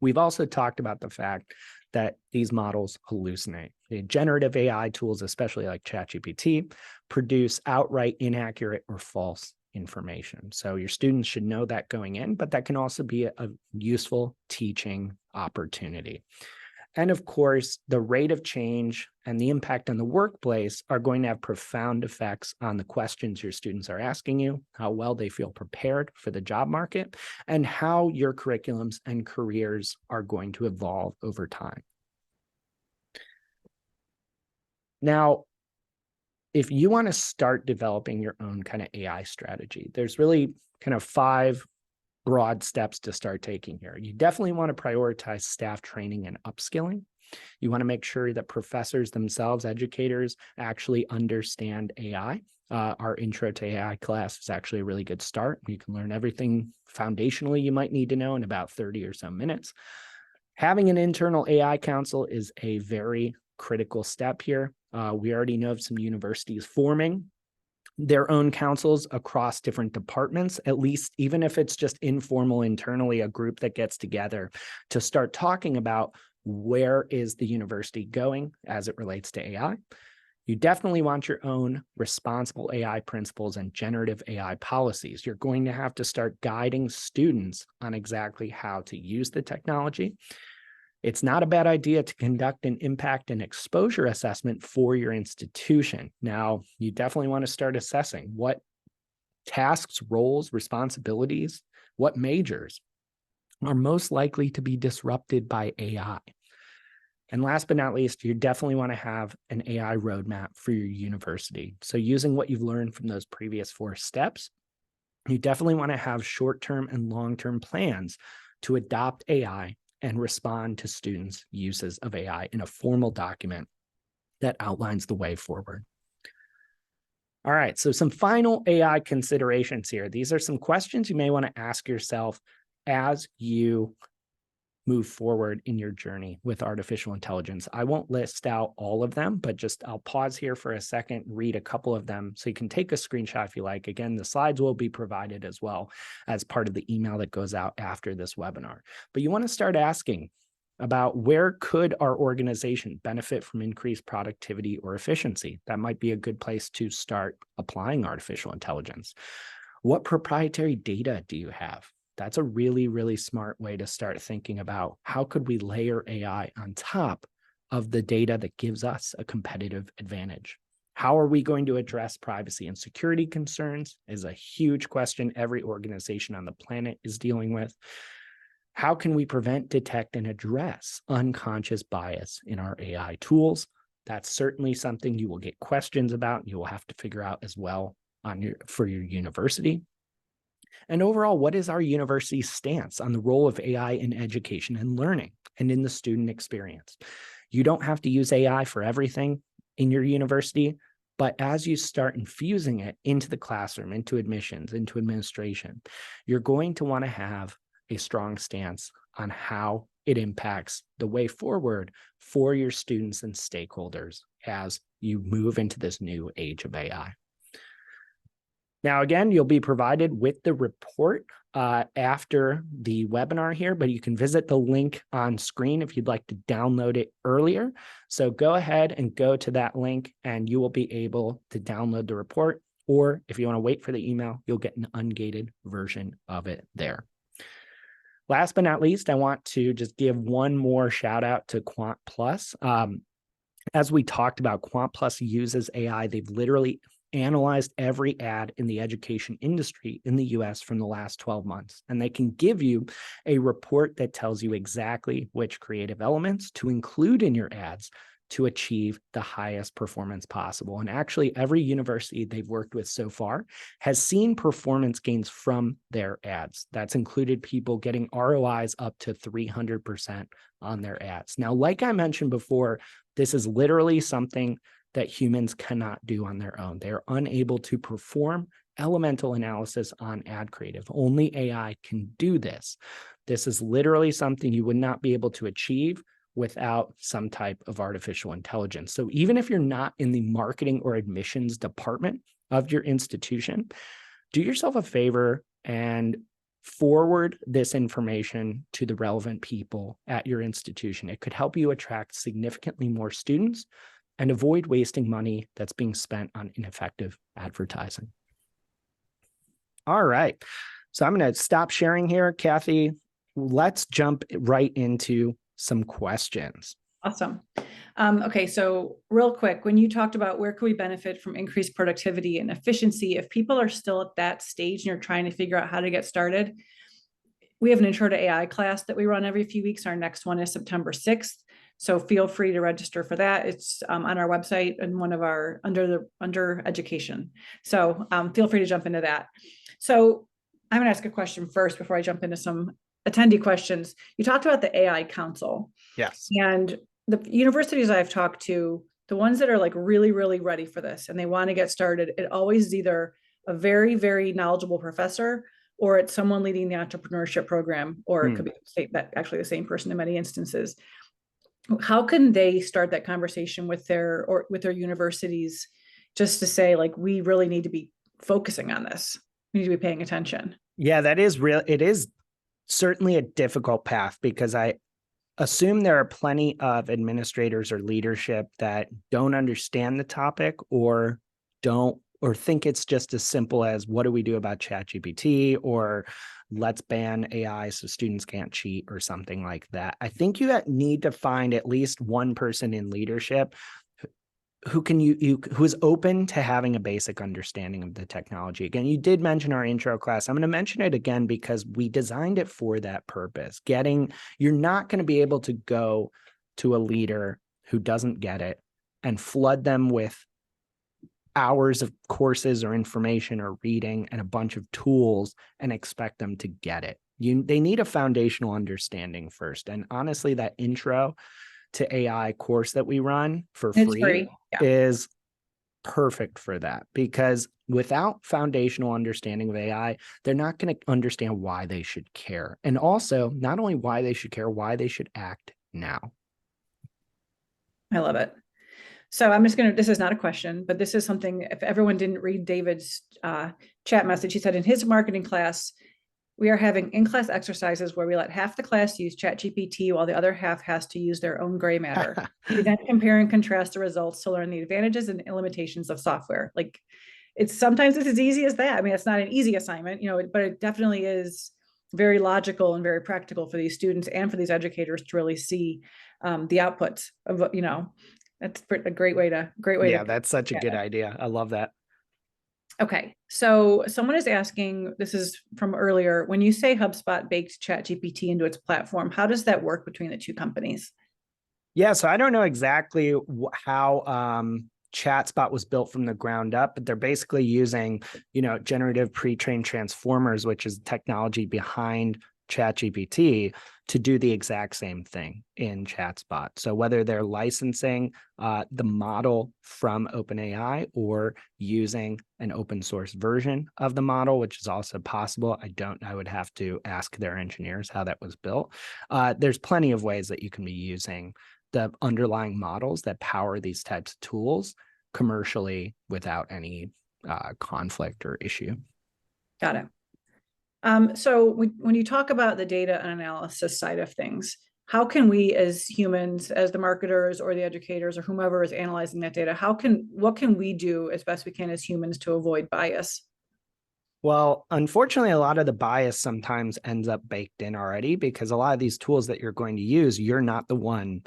We've also talked about the fact that these models hallucinate. The generative AI tools, especially like ChatGPT, produce outright inaccurate or false information. So your students should know that going in, but that can also be a useful teaching opportunity. And of course, the rate of change and the impact on the workplace are going to have profound effects on the questions your students are asking you, how well they feel prepared for the job market, and how your curriculums and careers are going to evolve over time. Now, if you want to start developing your own kind of AI strategy, there's really kind of 5 broad steps to start taking here. You definitely want to prioritize staff training and upskilling. You want to make sure that professors themselves, educators, actually understand AI. Our intro to AI class is actually a really good start. You can learn everything foundationally you might need to know in about 30 or so minutes. Having an internal AI council is a very critical step here. We already know of some universities forming their own councils across different departments, at least even if it's just informal internally, a group that gets together to start talking about where is the university going as it relates to AI. You definitely want your own responsible AI principles and generative AI policies. You're going to have to start guiding students on exactly how to use the technology. It's not a bad idea to conduct an impact and exposure assessment for your institution. Now, you definitely want to start assessing what tasks, roles, responsibilities, what majors are most likely to be disrupted by AI. And last but not least, you definitely want to have an AI roadmap for your university. So using what you've learned from those previous 4 steps, you definitely want to have short-term and long-term plans to adopt AI and respond to students' uses of AI in a formal document that outlines the way forward. All right, so some final AI considerations here. These are some questions you may want to ask yourself as you move forward in your journey with artificial intelligence. I won't list out all of them, but just I'll pause here for a second, read a couple of them so you can take a screenshot if you like. Again, the slides will be provided as well as part of the email that goes out after this webinar. But you want to start asking about where could our organization benefit from increased productivity or efficiency? That might be a good place to start applying artificial intelligence. What proprietary data do you have? That's a really, really smart way to start thinking about how could we layer AI on top of the data that gives us a competitive advantage. How are we going to address privacy and security concerns is a huge question every organization on the planet is dealing with. How can we prevent, detect, and address unconscious bias in our AI tools? That's certainly something you will get questions about. You will have to figure out as well for your university. And overall, what is our university's stance on the role of AI in education and learning and in the student experience? You don't have to use AI for everything in your university, but as you start infusing it into the classroom, into admissions, into administration, you're going to want to have a strong stance on how it impacts the way forward for your students and stakeholders as you move into this new age of AI. Now, again, you'll be provided with the report after the webinar here, but you can visit the link on screen if you'd like to download it earlier. So go ahead and go to that link and you will be able to download the report. Or if you want to wait for the email, you'll get an ungated version of it there. Last but not least, I want to just give one more shout out to QuantPlus. As we talked about, QuantPlus uses AI. They've literally analyzed every ad in the education industry in the US from the last 12 months. And they can give you a report that tells you exactly which creative elements to include in your ads to achieve the highest performance possible. And actually, every university they've worked with so far has seen performance gains from their ads. That's included people getting ROIs up to 300% on their ads. Now, like I mentioned before, this is literally something that humans cannot do on their own. They are unable to perform elemental analysis on ad creative. Only AI can do this. This is literally something you would not be able to achieve without some type of artificial intelligence. So even if you're not in the marketing or admissions department of your institution, do yourself a favor and forward this information to the relevant people at your institution. It could help you attract significantly more students and avoid wasting money that's being spent on ineffective advertising. All right. So I'm going to stop sharing here, Kathy. Let's jump right into some questions. Awesome. Okay, so real quick, when you talked about where could we benefit from increased productivity and efficiency, if people are still at that stage and you're trying to figure out how to get started, we have an intro to AI class that we run every few weeks. Our next one is September 6th. So feel free to register for that. It's on our website and one of our under education. So feel free to jump into that. So I'm going to ask a question first before I jump into some attendee questions. You talked about the AI Council. Yes. And the universities I've talked to, the ones that are like really, really ready for this and they want to get started, it always is either a very, very knowledgeable professor or it's someone leading the entrepreneurship program, or it could be actually the same person in many instances. How can they start that conversation with their universities just to say, like, we really need to be focusing on this. We need to be paying attention. Yeah, that is real. It is certainly a difficult path because I assume there are plenty of administrators or leadership that don't understand the topic or think it's just as simple as what do we do about ChatGPT or let's ban AI so students can't cheat or something like that. I think you need to find at least one person in leadership who is open to having a basic understanding of the technology. Again, you did mention our intro class. I'm going to mention it again because we designed it for that purpose. You're not going to be able to go to a leader who doesn't get it and flood them with hours of courses or information or reading and a bunch of tools and expect them to get it. They need a foundational understanding first. And honestly, that intro to AI course that we run for free is perfect for that, because without foundational understanding of AI, they're not going to understand why they should care. And also, not only why they should care, why they should act now. I love it. So I'm just going to, this is not a question, but this is something, if everyone didn't read David's chat message, he said in his marketing class, we are having in-class exercises where we let half the class use ChatGPT while the other half has to use their own gray matter. We then compare and contrast the results to learn the advantages and limitations of software. Like sometimes it's as easy as that. I mean, it's not an easy assignment, but it definitely is very logical and very practical for these students and for these educators to really see the outputs of, that's a great way to. Yeah, that's such a good idea. I love that. Okay, so someone is asking, this is from earlier, when you say HubSpot baked ChatGPT into its platform, how does that work between the two companies? Yeah, so I don't know exactly how ChatSpot was built from the ground up, but they're basically using, generative pre-trained transformers, which is technology behind ChatGPT, to do the exact same thing in ChatSpot. So whether they're licensing the model from OpenAI or using an open source version of the model, which is also possible. I would have to ask their engineers how that was built. There's plenty of ways that you can be using the underlying models that power these types of tools commercially without any conflict or issue. Got it. So when you talk about the data and analysis side of things, how can we as humans, as the marketers or the educators or whomever is analyzing that data, what can we do as best we can as humans to avoid bias? Well, unfortunately, a lot of the bias sometimes ends up baked in already because a lot of these tools that you're going to use, you're not the one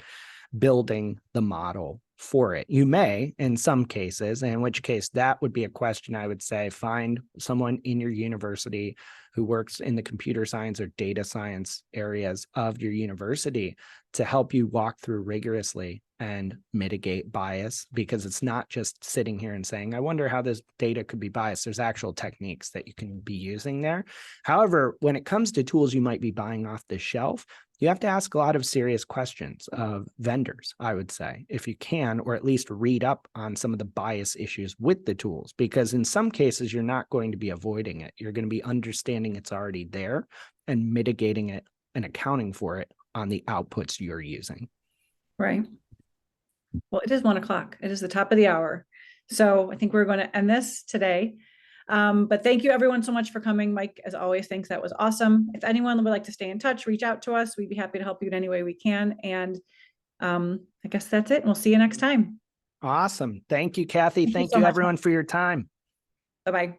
building the model for it. You may in some cases, in which case that would be a question I would say, find someone in your university who works in the computer science or data science areas of your university to help you walk through rigorously and mitigate bias, because it's not just sitting here and saying, I wonder how this data could be biased. There's actual techniques that you can be using there. However, when it comes to tools you might be buying off the shelf, you have to ask a lot of serious questions of vendors, I would say, if you can, or at least read up on some of the bias issues with the tools, because in some cases, you're not going to be avoiding it. You're going to be understanding it's already there and mitigating it and accounting for it on the outputs you're using. Right. Well, it is 1 o'clock. It is the top of the hour. So I think we're going to end this today. But thank you everyone so much for coming. Mike, as always, thanks. That was awesome. If anyone would like to stay in touch, reach out to us. We'd be happy to help you in any way we can. And I guess that's it. We'll see you next time. Awesome. Thank you, Kathy. Thank you Thank so you, much. everyone, for your time. Bye-bye.